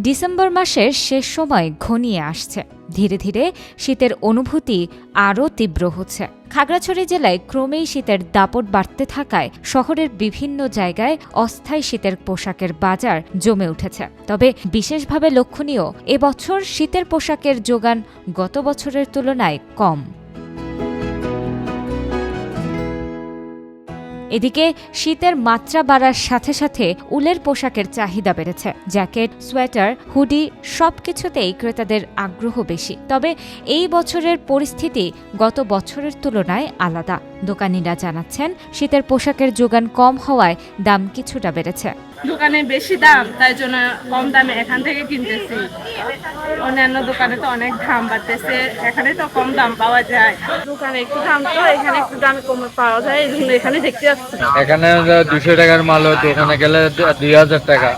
December মাসের শেষ সময় ঘনিয়ে আসছে। ধীরে ধীরে শীতের অনুভূতি আরও তীব্র হচ্ছে। খাগড়াছড়ি জেলায় ক্রমেই শীতের দাপট বাড়তে থাকায় শহরের বিভিন্ন জায়গায় অস্থায়ী শীতের পোশাকের বাজার জমে উঠেছে। তবে বিশেষভাবে লক্ষণীয়, এবছর শীতের পোশাকের যোগান গত বছরের তুলনায় কম। এদিকে শীতের মাত্রা বাড়ার সাথে সাথে উলের পোশাকের চাহিদা বেড়েছে। জ্যাকেট, সোয়েটার, হুডি সবকিছুতেই ক্রেতাদের আগ্রহ বেশি। তবে এই বছরের পরিস্থিতি গত বছরের তুলনায় আলাদা। দোকানিরা জানাচ্ছেন, শীতের পোশাকের যোগান কম হওয়ায় দাম কিছুটা বেড়েছে। দোকানে বেশি দাম, তাই জন্য কম দামে এখান থেকে কিনতেছি। অন্যান্য দোকানে তো অনেক দাম বাড়তেছে, এখানে তো কম দাম পাওয়া যায়। দোকানে একটু দাম, তো এখানে একটু দাম কম পাওয়া যায়, এই জন্য এখানে দেখতে আসছি। এখানে 200 টাকার মাল হতো, ওখানে গেলে 2000 টাকা,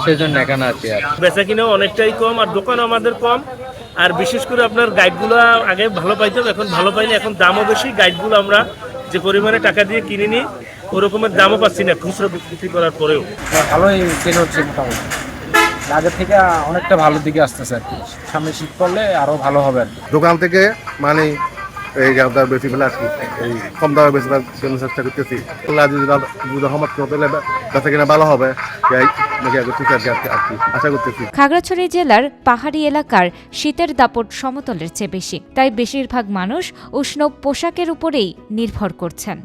সেই জন্য এখানে আছি। আর বেচা কিনাও অনেকটাই কম, আর দোকান আমাদের কম। আর বিশেষ করে আপনার গাইডগুলো আগে ভালো পাইতাম, এখন ভালো পাইনি। এখন দামও বেশি, গাইডগুলো আমরা যে পরিমাণে টাকা দিয়ে কিনে নিই ওরকমের দামও পাচ্ছি না খুচরো বিক্রি করার পরেও। ভালোই সেল হচ্ছে, মোটামুটি আগের থেকে অনেকটা ভালো দিকে আসতেছে আর কি। সামনে শীত পড়লে আরো ভালো হবে আর কি। দোকান থেকে মানে এই দামটা বেশি ফেলে আসছি, এই কম দামে বেশি জন্য চেষ্টা করতেছি। রহমত হলে বেচা কিনা ভালো হবে, আশা করতেছি। খাগড়াছড়ি জেলার পাহাড়ি এলাকার শীতের দাপট সমতলের চেয়ে বেশি, তাই বেশিরভাগ মানুষ উষ্ণ পোশাকের উপরেই নির্ভর করছেন।